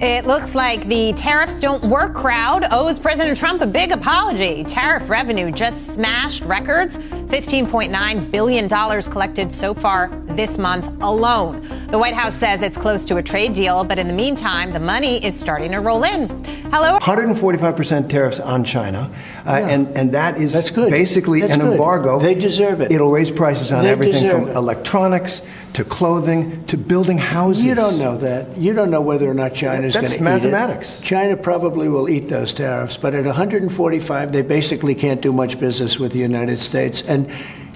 It looks like the tariffs don't work crowd owes President Trump a big apology. Tariff revenue just smashed records, $15.9 billion collected so far this month alone. The White House says it's close to a trade deal, but in the meantime, the money is starting to roll in. Hello? 145% tariffs on China, and that is basically an embargo. They deserve it. It'll raise prices on everything from electronics to clothing to building houses. You don't know that. You don't know whether or not China's going to eat it. That's mathematics. China probably will eat those tariffs, but at 145, they basically can't do much business with the United States. And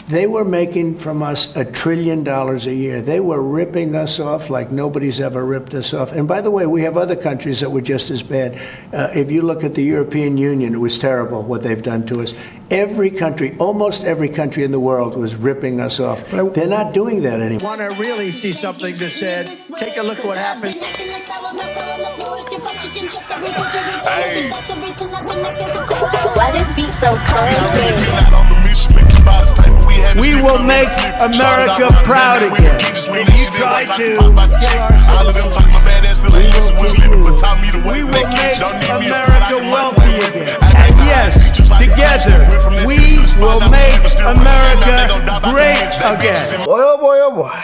they were making from us $1 trillion a year. They were ripping us off like nobody's ever ripped us off. And by the way, we have other countries that were just as bad. If you look at the European Union, it was terrible what they've done to us. Every country, almost every country in the world was ripping us off. They're not doing that anymore. Want to really see something that said, take a look at what happened. Why this beat so cold? We will make America proud again. And you try to kill we will make America wealthy again. And yes, together, we will make America great again. Boy, oh boy, oh boy.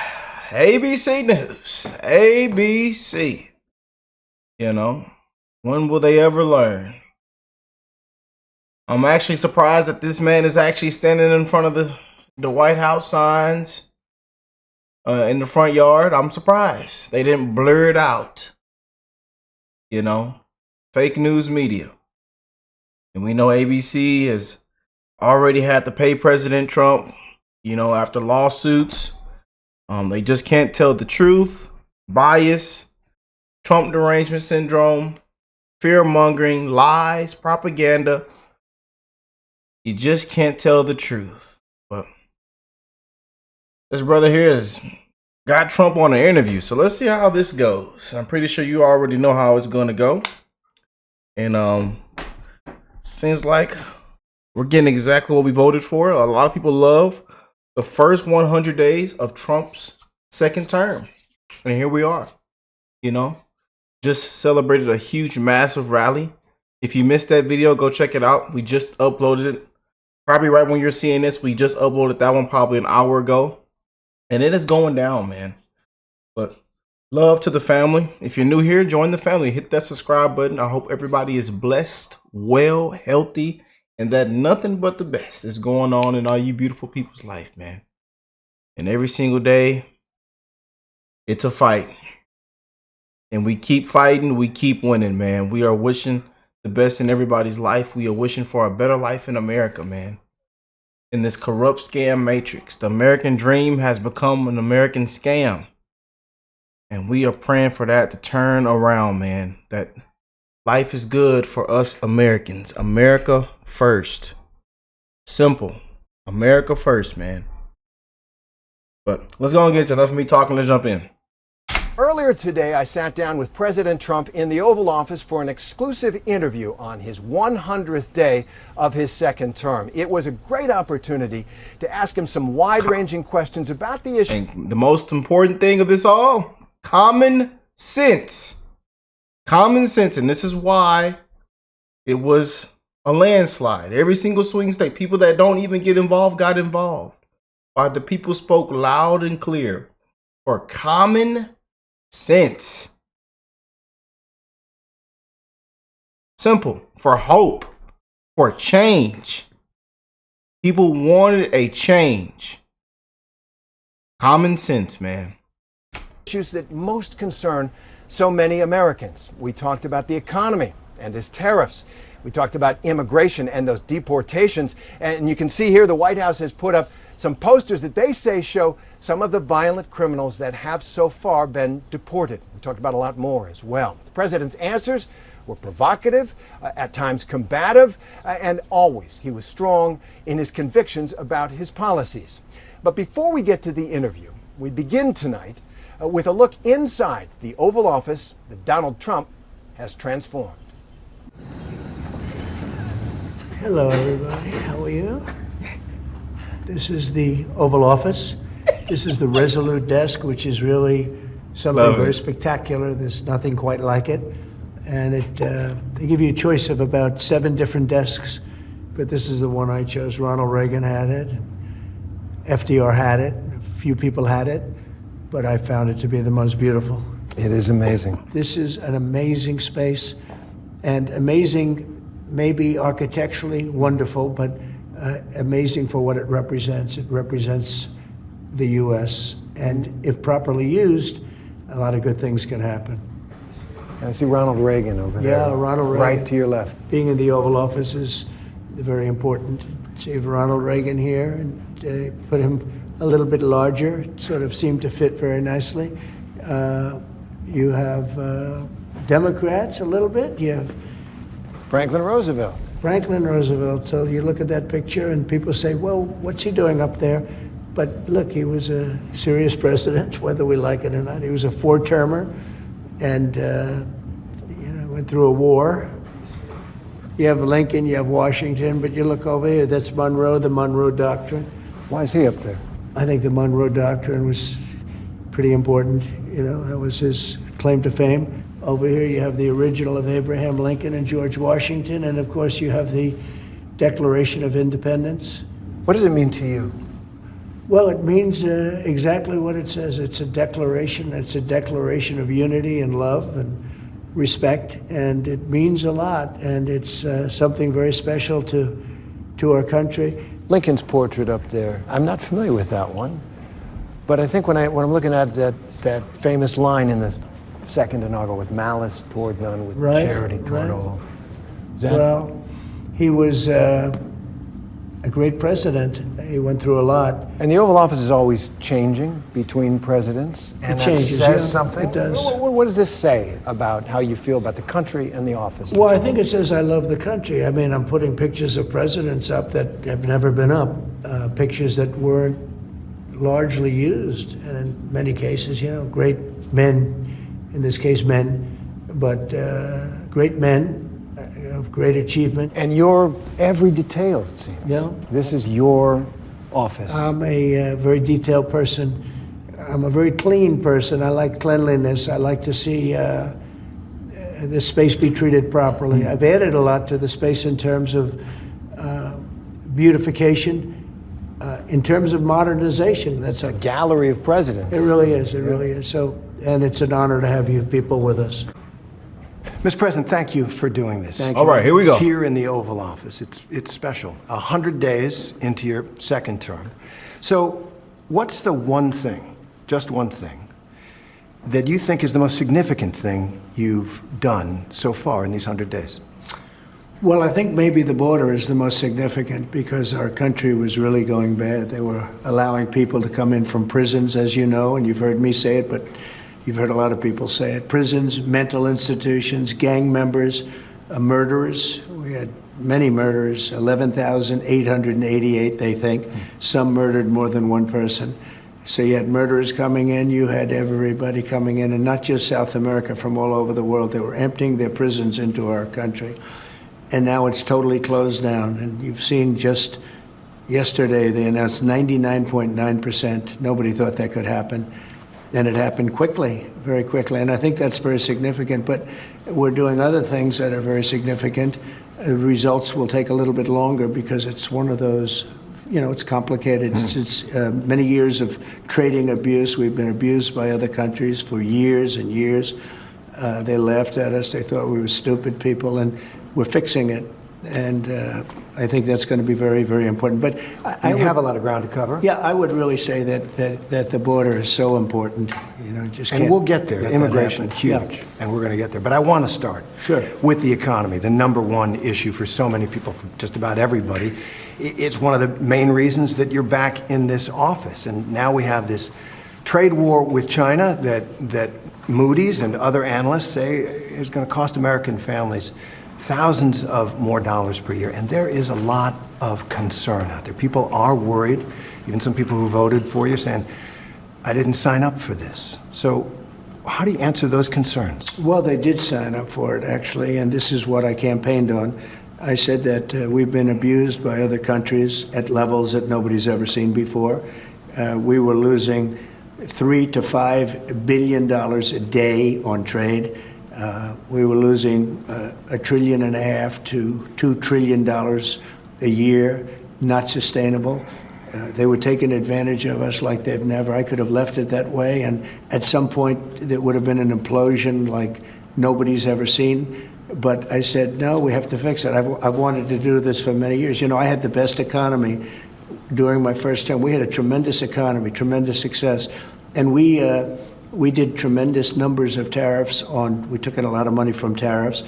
ABC News. ABC. You know, when will they ever learn? I'm actually surprised that this man is actually standing in front of the White House signs in the front yard. I'm surprised. They didn't blur it out. You know, fake news media. And we know ABC has already had to pay President Trump, you know, after lawsuits. They just can't tell the truth, bias, Trump derangement syndrome, fear mongering, lies, propaganda. You just can't tell the truth. But this brother here has got Trump on an interview. So let's see how this goes. I'm pretty sure you already know how it's going to go. And seems like we're getting exactly what we voted for. A lot of people love the first 100 days of Trump's second term. And here we are, you know, just celebrated a huge, massive rally. If you missed that video, go check it out. We just uploaded it. Probably right when you're seeing this, we just uploaded that one probably an hour ago. And it is going down, man. But love to the family. If you're new here, join the family. Hit that subscribe button. I hope everybody is blessed, well, healthy, and that nothing but the best is going on in all you beautiful people's life, man. And every single day, it's a fight. And we keep fighting. We keep winning, man. We are wishing the best in everybody's life. We are wishing for a better life in America, man. In this corrupt scam matrix, the American dream has become an American scam. And we are praying for that to turn around, man. That life is good for us Americans. America first. Simple. America first, man. But let's go and get to enough of me talking. Let's jump in. Earlier today, I sat down with President Trump in the Oval Office for an exclusive interview on his 100th day of his second term. It was a great opportunity to ask him some wide-ranging questions about the issue. And the most important thing of this all, common sense. Common sense. And this is why it was a landslide. Every single swing state, people that don't even get involved got involved. Why the people spoke loud and clear for common sense. Simple. For hope. For change. People wanted a change. Common sense, man. Issues that most concern so many Americans. We talked about the economy and his tariffs. We talked about immigration and those deportations. And you can see here the White House has put up some posters that they say show some of the violent criminals that have so far been deported. We talked about a lot more as well. The president's answers were provocative, at times combative, and always he was strong in his convictions about his policies. But before we get to the interview, we begin tonight with a look inside the Oval Office that Donald Trump has transformed. Hello, everybody. How are you? This is the Oval Office. This is the Resolute desk, which is really something very spectacular. There's nothing quite like it. And they give you a choice of about 7 different desks, but this is the one I chose. Ronald Reagan had it, FDR had it, a few people had it, but I found it to be the most beautiful. It is amazing. This is an amazing space, and amazing maybe architecturally wonderful, but amazing for what it represents. It represents the U.S., and if properly used, a lot of good things can happen. I see Ronald Reagan over there. Yeah, Ronald Reagan. Right to your left. Being in the Oval Office is very important. See Ronald Reagan here, and put him a little bit larger. It sort of seemed to fit very nicely. You have Democrats a little bit. You have Franklin Roosevelt. Franklin Roosevelt. So you look at that picture and people say, well, what's he doing up there? But look, he was a serious president, whether we like it or not. He was a 4-termer and went through a war. You have Lincoln, you have Washington, but you look over here, that's Monroe, the Monroe Doctrine. Why is he up there? I think the Monroe Doctrine was pretty important. That was his claim to fame. Over here you have the original of Abraham Lincoln and George Washington, and of course you have the Declaration of Independence. What does it mean to you? Well, it means exactly what it says. It's a declaration. It's a declaration of unity and love and respect, and it means a lot, and it's something very special to our country. Lincoln's portrait up there. I'm not familiar with that one, but I think when I'm looking at that famous line in the second inaugural, with malice toward none, with charity toward all. Well, he was a great president. He went through a lot. And the Oval Office is always changing between presidents. And it changes, that says something. It does. What does this say about how you feel about the country and the office? Well, I think it says I love the country. I mean, I'm putting pictures of presidents up that have never been up, pictures that weren't largely used, and in many cases, great men, in this case men, but great men of great achievement. And your every detail, it seems. Yeah. This is your office. I'm a very detailed person. I'm a very clean person. I like cleanliness. I like to see the space be treated properly. I've added a lot to the space in terms of beautification, in terms of modernization. That's a gallery of presidents. It really is. It really is. So, and it's an honor to have you people with us. Mr. President, thank you for doing this. Thank you. All right, here we go. Here in the Oval Office. It's special. 100 days into your second term. So what's the one thing, just one thing, that you think is the most significant thing you've done so far in these 100 days? Well, I think maybe the border is the most significant because our country was really going bad. They were allowing people to come in from prisons, as you know, and you've heard me say it, but you've heard a lot of people say it. Prisons, mental institutions, gang members, murderers. We had many murderers, 11,888, they think. Some murdered more than one person. So you had murderers coming in, you had everybody coming in, and not just South America, from all over the world. They were emptying their prisons into our country. And now it's totally closed down. And you've seen just yesterday, they announced 99.9%. Nobody thought that could happen. And it happened quickly, very quickly. And I think that's very significant. But we're doing other things that are very significant. Results will take a little bit longer because it's one of those, it's complicated. It's many years of trading abuse. We've been abused by other countries for years and years. They laughed at us. They thought we were stupid people. And we're fixing it. And I think that's going to be very, very important. But I have a lot of ground to cover. Yeah, I would really say that the border is so important. And we'll get there. Immigration, huge, yeah. And we're going to get there. But I want to start with the economy, the number one issue for so many people, for just about everybody. It's one of the main reasons that you're back in this office. And now we have this trade war with China that Moody's and other analysts say is going to cost American families thousands of more dollars per year. And there is a lot of concern out there. People are worried, even some people who voted for you saying, I didn't sign up for this. So how do you answer those concerns? Well, they did sign up for it, actually, and this is what I campaigned on. I said that we've been abused by other countries at levels that nobody's ever seen before. We were losing $3 to $5 billion a day on trade. We were losing $1.5 trillion to $2 trillion a year, not sustainable. They were taking advantage of us like they've never. I could have left it that way, and at some point there would have been an implosion like nobody's ever seen. But I said, no, we have to fix it. I've wanted to do this for many years. You know, I had the best economy during my first term. We had a tremendous economy, tremendous success. And we did tremendous numbers of tariffs on, we took in a lot of money from tariffs,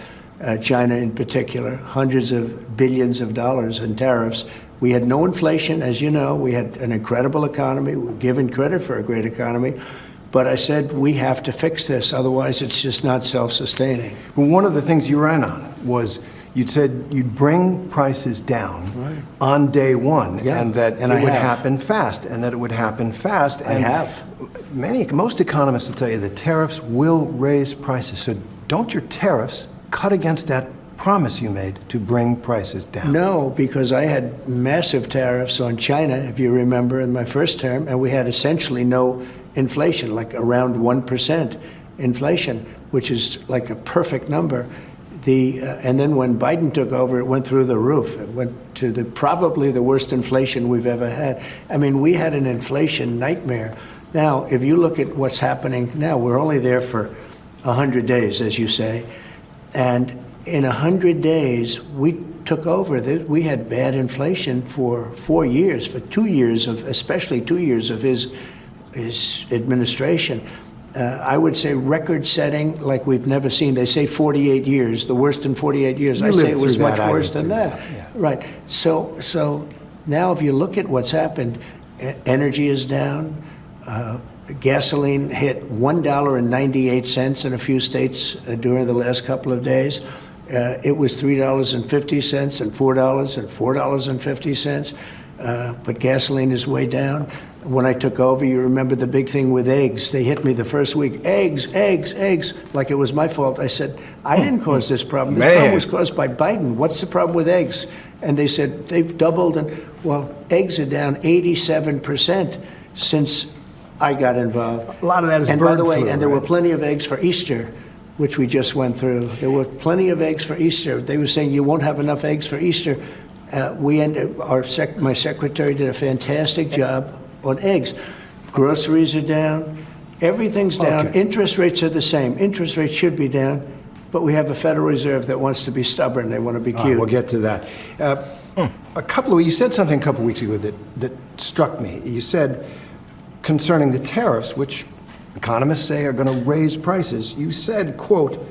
China in particular, hundreds of billions of dollars in tariffs. We had no inflation, as you know. We had an incredible economy. We're given credit for a great economy. But I said, we have to fix this, otherwise it's just not self-sustaining. Well, one of the things you ran on was you'd said you'd bring prices down on day one, and that it would happen fast, and that it would happen fast. And I have. Most economists will tell you that tariffs will raise prices. So don't your tariffs cut against that promise you made to bring prices down? No, because I had massive tariffs on China, if you remember, in my first term, and we had essentially no inflation, like around 1% inflation, which is like a perfect number. And then when Biden took over, it went through the roof. It went to probably the worst inflation we've ever had. I mean, we had an inflation nightmare. Now, if you look at what's happening now, we're only there for 100 days, as you say. And in 100 days, we took over. We had bad inflation for 4 years, for 2 years of, especially 2 years of his administration. I would say record-setting like we've never seen. They say 48 years, the worst in 48 years. I say it was much worse than that. Yeah. Right. So now if you look at what's happened, energy is down. Gasoline hit $1.98 in a few states during the last couple of days. It was $3.50 and $4 and $4.50. But gasoline is way down. When I took over, you remember the big thing with eggs. They hit me the first week. Eggs, like it was my fault. I said, I didn't cause this problem. This problem was caused by Biden. What's the problem with eggs? And they said, they've doubled. And well, eggs are down 87% since I got involved. A lot of that is bird flu. And by the way, and there were right? plenty of eggs for Easter, which we just went through. There were plenty of eggs for Easter. They were saying you won't have enough eggs for Easter. My secretary did a fantastic job on eggs. Groceries are down. Everything's down. Okay. Interest rates are the same. Interest rates should be down, but we have a Federal Reserve that wants to be stubborn. They want to be cute. We'll get to that. You said something a couple of weeks ago that struck me. You said concerning the tariffs, which economists say are going to raise prices, you said, quote,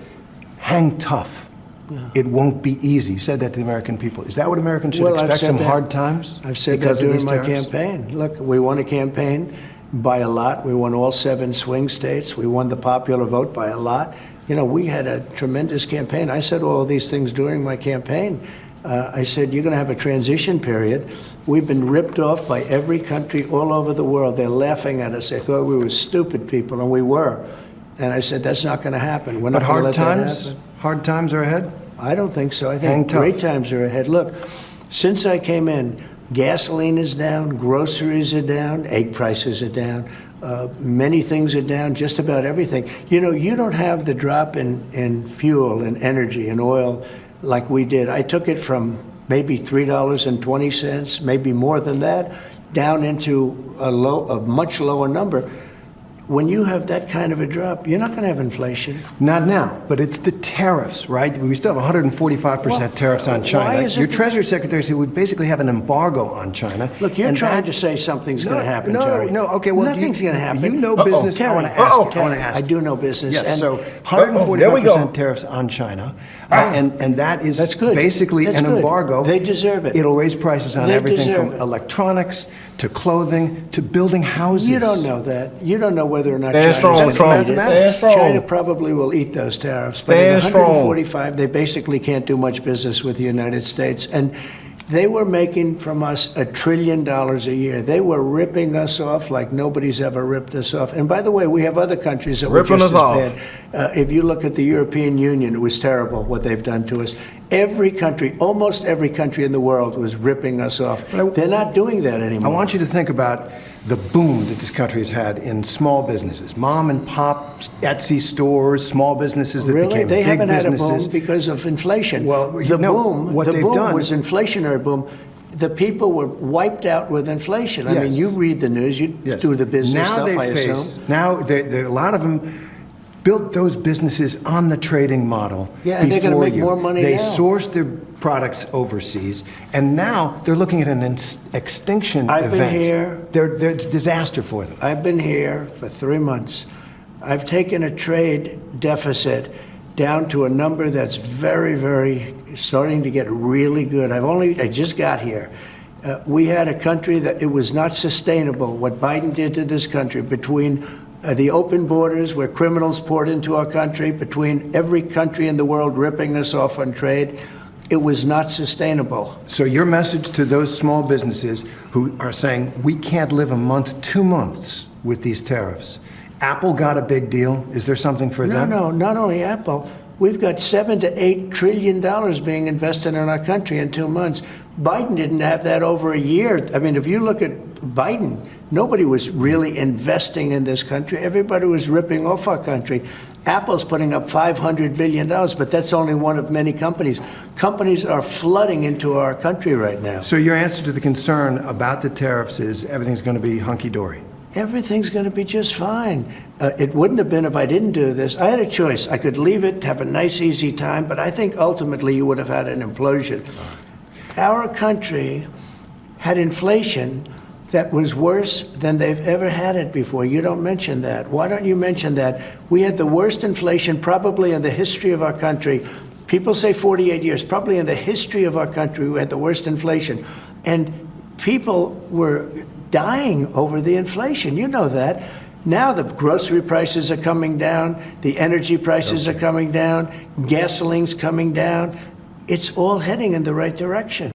hang tough. Yeah. It won't be easy. You said that to the American people. Is that what Americans should expect, some hard times? I've said that during my campaign. Look, we won a campaign by a lot. We won all 7 swing states. We won the popular vote by a lot. You know, we had a tremendous campaign. I said all of these things during my campaign. I said, you're going to have a transition period. We've been ripped off by every country all over the world. They're laughing at us. They thought we were stupid people, and we were. And I said, that's not going to happen. We're not going to let that happen. Hard times are ahead? I don't think so. I think great times are ahead. Look, since I came in, gasoline is down, groceries are down, egg prices are down, many things are down, just about everything. You know, you don't have the drop in fuel and energy and oil like we did. I took it from maybe $3.20, maybe more than that, down into a much lower number. When you have that kind of a drop, you're not going to have inflation. Not now, but it's the tariffs, right? We still have 145% tariffs on China. Your Treasury Secretary said we basically have an embargo on China. Look, you're trying to say something's going to happen, Terry. No, okay, well, nothing's going to happen. You know business. Terry, I want to ask. I do know business. Yes, and so 145% tariffs on China, and that is basically an embargo. They deserve it. It'll raise prices on everything from electronics to clothing to building houses. You don't know that. You don't know whether or not China probably will eat those tariffs. Stand but at 145, they basically can't do much business with the United States. And they were making from us $1 trillion a year. They were ripping us off like nobody's ever ripped us off. And by the way, we have other countries that were just as bad. If you look at the European Union, it was terrible what they've done to us. Every country, almost every country in the world was ripping us off. They're not doing that anymore. I want you to think about the boom that this country has had in small businesses, mom and pop Etsy stores, small businesses that really? became They big haven't businesses. had a boom because of inflation. Well, the boom done was inflationary boom. The people were wiped out with inflation. I Yes. mean, you read the news, you Yes. do the business now stuff, they I face, assume. Now, a lot of them built those businesses on the trading model. Yeah, and they're gonna before make you. more money They now. sourced their products overseas, and now they're looking at an extinction I've been event. here. It's a disaster for them. I've been here for 3 months. I've taken a trade deficit down to a number that's very, very starting to get really good. I just got here. We had a country that it was not sustainable, what Biden did to this country, between the open borders where criminals poured into our country, between every country in the world ripping us off on trade. It was not sustainable. So your message to those small businesses who are saying, we can't live a month, 2 months with these tariffs. Apple got a big deal. Is there something for them? No, not only Apple. We've got $7 to $8 trillion being invested in our country in 2 months. Biden didn't have that over a year. I mean, if you look at Biden, nobody was really investing in this country. Everybody was ripping off our country. Apple's putting up $500 billion, but that's only one of many companies. Companies are flooding into our country right now. So your answer to the concern about the tariffs is everything's going to be hunky-dory? Everything's going to be just fine. It wouldn't have been if I didn't do this. I had a choice. I could leave it, have a nice, easy time, but I think ultimately you would have had an implosion. Our country had inflation that was worse than they've ever had it before. You don't mention that. Why don't you mention that? We had the worst inflation probably in the history of our country. People say 48 years. Probably in the history of our country, we had the worst inflation. And people were dying over the inflation. You know that. Now the grocery prices are coming down. The energy prices are coming down. Gasoline's coming down. It's all heading in the right direction.